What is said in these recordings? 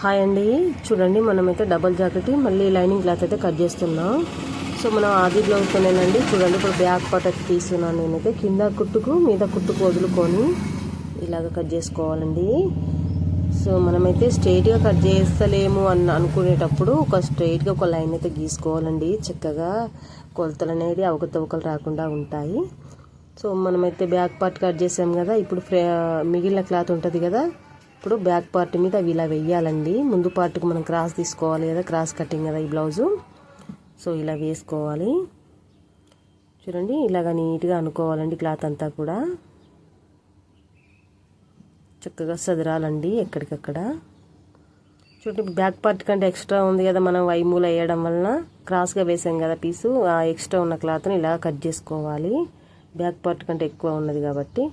Hi అండి, చూడండి మనమైతే డబల్ జాకెట్ మళ్ళీ లైనింగ్ క్లాత్ అయితే కట్ చేస్తున్నాం. సో మనం ఆది బ్లౌజ్తోనేనండి. చూడండి ఇప్పుడు బ్యాక్ పార్ట్ అయితే తీస్తున్నాను. నేనైతే కింద కుట్టుకు మీద కుట్టుకు వదులుకొని ఇలాగ కట్ చేసుకోవాలండి. సో మనమైతే స్ట్రైట్గా కట్ చేస్తలేము అనుకునేటప్పుడు ఒక స్ట్రైట్గా ఒక లైన్ అయితే గీసుకోవాలండి. చక్కగా కొలతలు అనేది అవకతవకలు రాకుండా ఉంటాయి. సో మనమైతే బ్యాక్ పార్ట్ కట్ చేసాం కదా, ఇప్పుడు మిగిలిన క్లాత్ ఉంటుంది కదా, ఇప్పుడు బ్యాక్ పార్ట్ మీద అవి ఇలా వెయ్యాలండి. ముందు పార్ట్కి మనం క్రాస్ తీసుకోవాలి కదా, క్రాస్ కటింగ్ కదా ఈ బ్లౌజు. సో ఇలా వేసుకోవాలి. చూడండి ఇలాగ నీట్గా అనుకోవాలండి. క్లాత్ అంతా కూడా చక్కగా సదరాలండి ఎక్కడికక్కడ. చూడండి బ్యాక్ పార్ట్ కంటే ఎక్స్ట్రా ఉంది కదా, మనం వైమూల వేయడం వలన క్రాస్గా వేసాం కదా పీసు, ఆ ఎక్స్ట్రా ఉన్న క్లాత్ని ఇలా కట్ చేసుకోవాలి. బ్యాక్ పార్ట్ కంటే ఎక్కువ ఉన్నది కాబట్టి.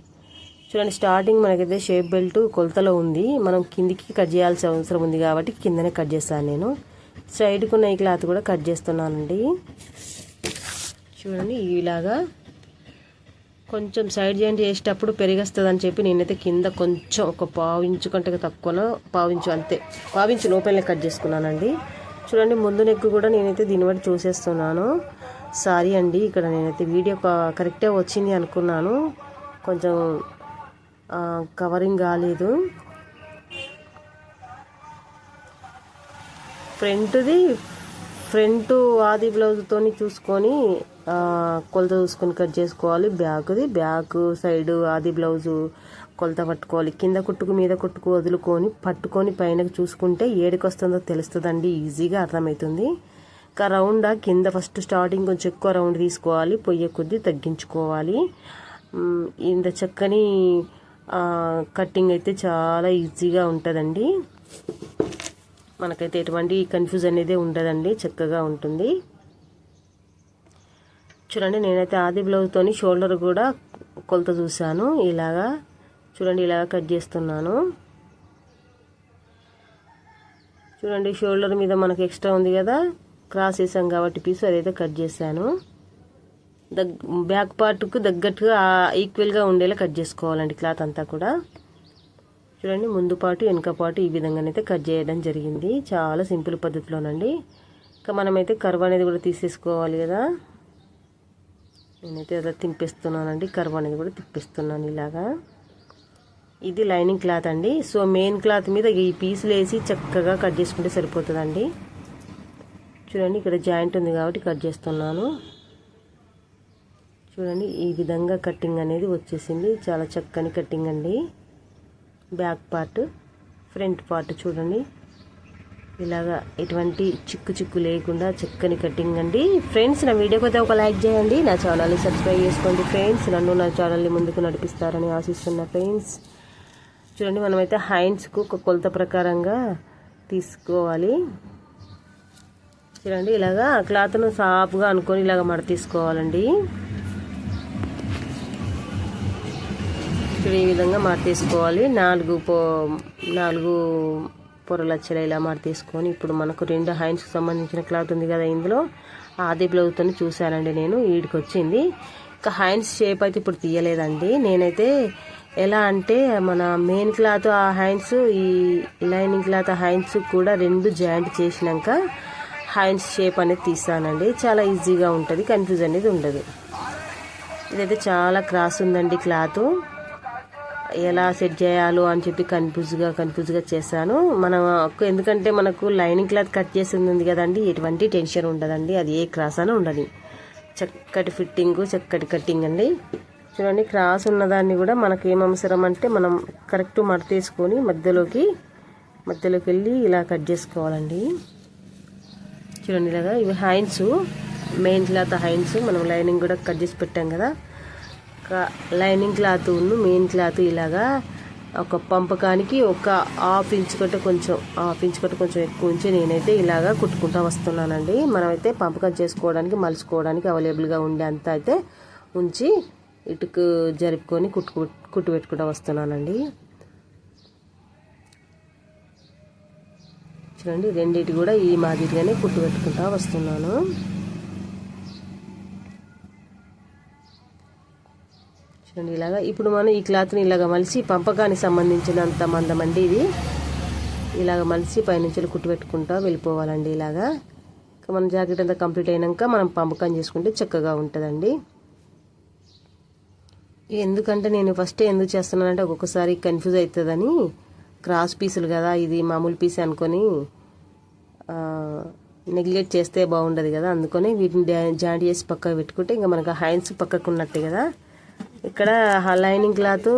చూడండి స్టార్టింగ్ మనకైతే షేప్ బెల్ట్ కొలతలో ఉంది, మనం కిందికి కట్ చేయాల్సిన అవసరం ఉంది కాబట్టి కిందనే కట్ చేస్తాను నేను. సైడ్కి ఉన్న ఈ క్లాత్ కూడా కట్ చేస్తున్నానండి. చూడండి ఇలాగా కొంచెం సైడ్ జాయింట్ చేసేటప్పుడు పెరిగొస్తుంది అని చెప్పి నేనైతే కింద కొంచెం ఒక పావించు కంటే తక్కువనో పావించు అంతే, పావించు లోపలనే కట్ చేసుకున్నానండి. చూడండి ముందు నెక్ కూడా నేనైతే దీన్ని బట్టి చూసేస్తున్నాను. సారీ అండి, ఇక్కడ నేనైతే వీడియో కరెక్టే వచ్చింది అనుకున్నాను, కొంచెం కవరింగ్ కాలేదు. ఫ్రంట్ ఆది బ్లౌజ్తో చూసుకొని కొలత చూసుకొని కట్ చేసుకోవాలి. బ్యాక్ సైడ్ ఆది బ్లౌజు కొలత పట్టుకోవాలి. కింద కుట్టుకు మీద కుట్టుకు వదులుకొని పట్టుకొని పైన చూసుకుంటే ఏడికి వస్తుందో తెలుస్తుందండి, ఈజీగా అర్థమవుతుంది. ఇంకా రౌండ్ కింద ఫస్ట్ స్టార్టింగ్ కొంచెం ఎక్కువ రౌండ్ తీసుకోవాలి, పొయ్యే కొద్దీ తగ్గించుకోవాలి. ఇంత చక్కని కట్టింగ్ అయితే చాలా ఈజీగా ఉంటుందండి. మనకైతే ఎటువంటి కన్ఫ్యూజ్ అనేది ఉండదండి, చక్కగా ఉంటుంది. చూడండి నేనైతే ఆది బ్లౌజ్తోని షోల్డర్ కూడా కొలత చూశాను. ఇలాగా చూడండి ఇలాగా కట్ చేస్తున్నాను. చూడండి షోల్డర్ మీద మనకు ఎక్స్ట్రా ఉంది కదా, క్రాస్ వేసాం కాబట్టి పీసు అదైతే కట్ చేశాను. బ్యాక్ పార్ట్కు తగ్గట్టుగా ఈక్వల్గా ఉండేలా కట్ చేసుకోవాలండి క్లాత్ అంతా కూడా. చూడండి ముందు పాటు వెనుక పాటు ఈ విధంగానైతే కట్ చేయడం జరిగింది, చాలా సింపుల్ పద్ధతిలోనండి. ఇంకా మనమైతే కర్వ్ అనేది కూడా తీసేసుకోవాలి కదా, నేనైతే అలా తింపేస్తున్నానండి. కర్వ్ అనేది కూడా తిప్పిస్తున్నాను ఇలాగా. ఇది లైనింగ్ క్లాత్ అండి. సో మెయిన్ క్లాత్ మీద ఈ పీసులు వేసి చక్కగా కట్ చేసుకుంటే సరిపోతుందండి. చూడండి ఇక్కడ జాయింట్ ఉంది కాబట్టి కట్ చేస్తున్నాను. చూడండి ఈ విధంగా కట్టింగ్ అనేది వచ్చేసింది, చాలా చక్కని కట్టింగ్ అండి. బ్యాక్ పార్ట్ ఫ్రంట్ పార్ట్ చూడండి ఇలాగా ఎటువంటి చిక్కు లేకుండా చక్కని కట్టింగ్ అండి. ఫ్రెండ్స్ నా వీడియోకి అయితే ఒక లైక్ చేయండి, నా ఛానల్ని సబ్స్క్రైబ్ చేసుకోండి ఫ్రెండ్స్. నన్ను నా ఛానల్ని ముందుకు నడిపిస్తారని ఆశిస్తున్నా ఫ్రెండ్స్. చూడండి మనమైతే హ్యాండ్స్కు ఒక కొలత ప్రకారంగా తీసుకోవాలి. చూడండి ఇలాగా క్లాత్ను సాఫ్గా అనుకొని ఇలాగ మడ తీసుకోవాలండి. ఈ విధంగా మార్చేసుకోవాలి. నాలుగు పొరలు వచ్చేలా ఇలా మార్చేసుకొని ఇప్పుడు మనకు 2 హ్యాండ్స్కి సంబంధించిన క్లాత్ ఉంది కదా, ఇందులో ఆది బ్లౌజ్తో చూశానండి నేను, వీడికి వచ్చింది. ఇంకా హ్యాండ్స్ షేప్ అయితే ఇప్పుడు తీయలేదండి నేనైతే. ఎలా అంటే మన మెయిన్ క్లాత్ ఆ హ్యాండ్స్, ఈ లైనింగ్ క్లాత్ ఆ హ్యాండ్స్ కూడా 2 జాయింట్ చేసినాక హ్యాండ్స్ షేప్ అనేది తీస్తానండి. చాలా ఈజీగా ఉంటుంది, కన్ఫ్యూజ్ అనేది ఉండదు. ఇదైతే చాలా క్రాస్ ఉందండి క్లాత్, ఎలా సెట్ చేయాలో అని చెప్పి కన్ఫ్యూజ్గా చేశాను. ఎందుకంటే మనకు లైనింగ్ క్లాత్ కట్ చేసింది ఉంది కదండి, ఎటువంటి టెన్షన్ ఉండదండి, అది ఏ క్రాస్ అని ఉండదు. చక్కటి ఫిట్టింగ్, చక్కటి కట్టింగ్ అండి. చూడండి క్రాస్ ఉన్నదాన్ని కూడా మనకు ఏం అవసరం అంటే మనం కరెక్ట్ మడతేసుకొని మధ్యలోకి వెళ్ళి ఇలా కట్ చేసుకోవాలండి. చూడండి ఇలాగా ఇవి హ్యాండ్స్, మెయిన్ క్లాత్ హ్యాండ్స్ మనం లైనింగ్ కూడా కట్ చేసి పెట్టాం కదా, లైనింగ్ క్లాత్ మెయిన్ క్లాత్ ఇలాగా ఒక పంపకానికి ఒక హాఫ్ ఇంచ్ కంటే కొంచెం ఎక్కువ ఉంచి నేనైతే ఇలాగా కుట్టుకుంటూ వస్తున్నానండి. మనమైతే పంపకం చేసుకోవడానికి మలుచుకోవడానికి అవైలబుల్గా ఉండే అంత అయితే ఉంచి ఇటుకు జరుపుకొని కుట్టు పెట్టుకుంటూ వస్తున్నానండి. చూడండి రెండింటి కూడా ఈ మాదిరిగానే కుట్టు పెట్టుకుంటూ వస్తున్నాను. చూడండి ఇలాగా ఇప్పుడు మనం ఈ క్లాత్ని ఇలాగ మలిసి పంపకానికి సంబంధించినంత మందం అండి ఇది. ఇలాగ మలిసి పైనుంచి కుట్టు పెట్టుకుంటా వెళ్ళిపోవాలండి. ఇలాగా మన జాకెట్ అంతా కంప్లీట్ అయినాక మనం పంపకం చేసుకుంటే చక్కగా ఉంటుందండి. ఎందుకంటే నేను ఫస్ట్ ఎందుకు చేస్తున్నానంటే ఒక్కొక్కసారి కన్ఫ్యూజ్ అవుతుందని, క్రాస్ పీసులు కదా, ఇది మామూలు పీస్ అనుకొని నెగ్లెక్ట్ చేస్తే బాగుండదు కదా, అందుకని వీటిని జాయింట్ చేసి పక్కకు పెట్టుకుంటే ఇంకా మనకు హ్యాండ్స్ పక్కకు ఉన్నట్టే కదా. ఇక్కడ లైనింగ్ క్లాత్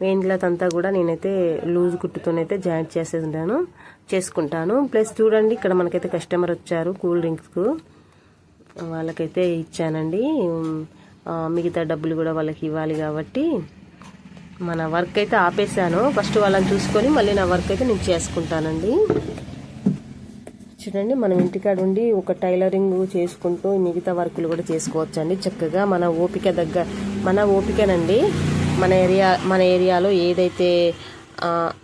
మెయిన్ క్లాత్ అంతా కూడా నేనైతే లూజ్ కుట్టుతోనైతే జాయింట్ చేసుకుంటాను. ప్లస్ చూడండి, ఇక్కడ మనకైతే కస్టమర్ వచ్చారు కూల్ డ్రింక్స్కు, వాళ్ళకైతే ఇచ్చానండి. మిగతా డబ్బులు కూడా వాళ్ళకి ఇవ్వాలి కాబట్టి మన వర్క్ అయితే ఆపేసాను. ఫస్ట్ వాళ్ళని చూసుకొని మళ్ళీ నా వర్క్ అయితే నేను చేసుకుంటానండి. చూడండి, మనం ఇంటికాడ ఉండి ఒక టైలరింగ్ చేసుకుంటూ మిగతా వర్కులు కూడా చేసుకోవచ్చండి చక్కగా. మన ఓపికనండి. మన ఏరియాలో ఏదైతే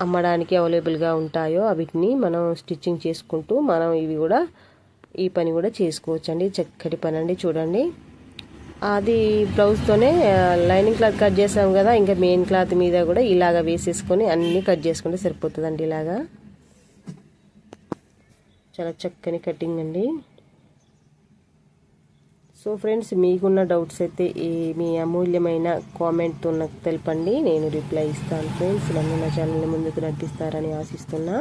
అమ్మడానికి అవైలబుల్గా ఉంటాయో వీటిని మనం స్టిచ్చింగ్ చేసుకుంటూ మనం ఈ పని కూడా చేసుకోవచ్చండి. చక్కటి పని అండి. చూడండి, అది బ్లౌజ్తోనే లైనింగ్ క్లాత్ కట్ చేసాం కదా, ఇంకా మెయిన్ క్లాత్ మీద కూడా ఇలాగ వేసేసుకొని అన్నీ కట్ చేసుకుంటే సరిపోతుందండి. ఇలాగా చాలా చక్కని కటింగ్ అండి. సో ఫ్రెండ్స్, మీకున్న డౌట్స్ అయితే మీ అమూల్యమైన కామెంట్తో నాకు తెలపండి, నేను రిప్లై ఇస్తాను. ఫ్రెండ్స్, నన్ను నా ఛానల్ని ముందుకు నడిపిస్తారని ఆశిస్తున్నా.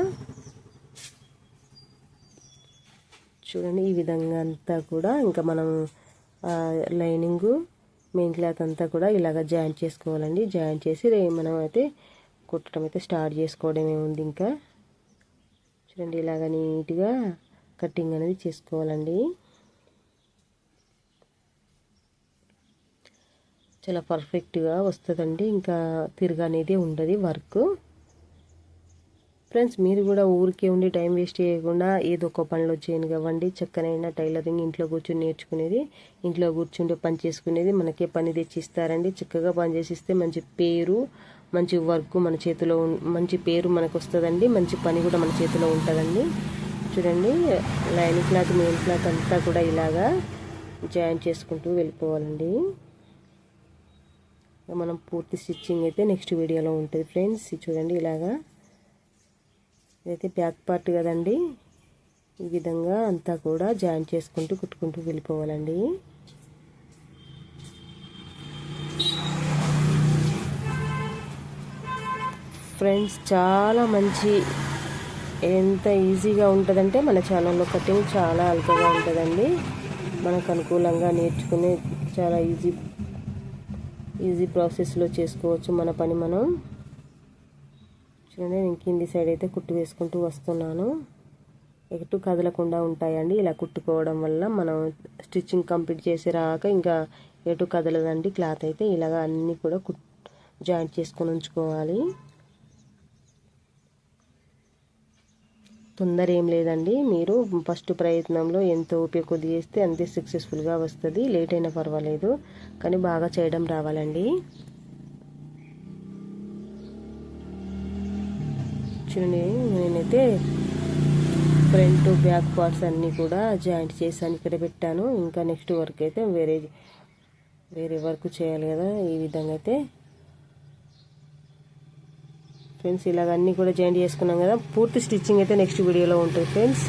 చూడండి, ఈ విధంగా అంతా కూడా ఇంకా మనం లైనింగ్ మెయిన్ క్లాత్ అంతా కూడా ఇలాగ జాయింట్ చేసుకోవాలండి. జాయింట్ చేసి మనం అయితే కుట్టడం అయితే స్టార్ట్ చేసుకోవడమే ఉంది. ఇంకా చూడండి, ఇలాగ నీట్గా కటింగ్ అనేది చేసుకోవాలండి. చాలా పర్ఫెక్ట్గా వస్తుందండి. ఇంకా తిరగనేది ఉండదు వర్క్. ఫ్రెండ్స్, మీరు కూడా ఊరికే ఉండి టైం వేస్ట్ చేయకుండా ఏదో ఒక పనిలో చేయను కావండి. చక్కనైనా టైలరింగ్ ఇంట్లో కూర్చొని నేర్చుకునేది, ఇంట్లో కూర్చుంటే పని చేసుకునేది మనకే పని తెచ్చిస్తారండి. చక్కగా పని చేసిస్తే మంచి పేరు, మంచి వర్క్ మన చేతిలో, మంచి పేరు మనకు వస్తుందండి. మంచి పని కూడా మన చేతిలో ఉంటుందండి. చూడండి, లైనింగ్ క్లాత్ మెయిన్ క్లాత్ అంతా కూడా ఇలాగా జాయిన్ చేసుకుంటూ వెళ్ళిపోవాలండి. మనం పూర్తి స్టిచ్చింగ్ అయితే నెక్స్ట్ వీడియోలో ఉంటుంది ఫ్రెండ్స్. చూడండి, ఇలాగా ఇదైతే బ్యాక్ పార్ట్ కదండి. ఈ విధంగా అంతా కూడా జాయిన్ చేసుకుంటూ కుట్టుకుంటూ వెళ్ళిపోవాలండి. ఫ్రెండ్స్, చాలా మంచి, ఎంత ఈజీగా ఉంటుందంటే మన ఛానల్లో కటింగ్ చాలా అల్కగా ఉంటుందండి. మనకు అనుకూలంగా నేర్చుకునే చాలా ఈజీ ప్రాసెస్లో చేసుకోవచ్చు మన పని మనం. చూడండి, నేను కింది సైడ్ అయితే కుట్టు వేసుకుంటూ వస్తున్నాను. ఎటు కదలకుండా ఉంటాయండి. ఇలా కుట్టుకోవడం వల్ల మనం స్టిచ్చింగ్ కంప్లీట్ చేసి రాక ఇంకా ఎటు కదలదండి క్లాత్ అయితే. ఇలాగ అన్నీ కూడా జాయింట్ చేసుకొని ఉంచుకోవాలి. తొందర ఏం లేదండి. మీరు ఫస్ట్ ప్రయత్నంలో ఎంత ఓపిక కొద్ది చేస్తే అంతే సక్సెస్ఫుల్గా వస్తుంది. లేట్ అయినా పర్వాలేదు, కానీ బాగా చేయడం రావాలండి. చూడండి, నేనైతే ఫ్రంట్ బ్యాక్ పార్ట్స్ అన్నీ కూడా జాయింట్ చేశాను, ఇక్కడ పెట్టాను. ఇంకా నెక్స్ట్ వర్క్ అయితే వేరే వర్క్ చేయాలి కదా. ఈ విధంగా అయితే ఫ్రెండ్స్, ఇలాగ అన్నీ కూడా జాయింట్ చేసుకున్నాం కదా. పూర్తి స్టిచ్చింగ్ అయితే నెక్స్ట్ వీడియోలో ఉంటుంది ఫ్రెండ్స్.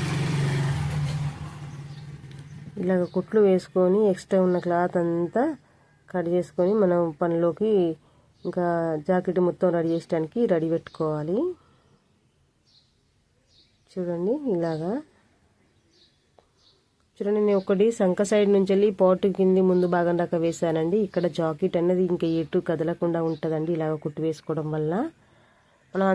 ఇలాగ కుట్లు వేసుకొని ఎక్స్ట్రా ఉన్న క్లాత్ అంతా కట్ చేసుకొని మనం పనిలోకి ఇంకా జాకెట్ మొత్తం రెడీ చేయడానికి రెడీ పెట్టుకోవాలి. చూడండి, ఇలాగా చూడండి, నేను ఒకటి సంక సైడ్ నుంచి వెళ్ళి పాటు కింది ముందు భాగం దాకా వేసానండి. ఇక్కడ జాకెట్ అనేది ఇంకా ఎటు కదలకుండా ఉంటుందండి ఇలాగ కుట్టు వేసుకోవడం వల్ల. మనం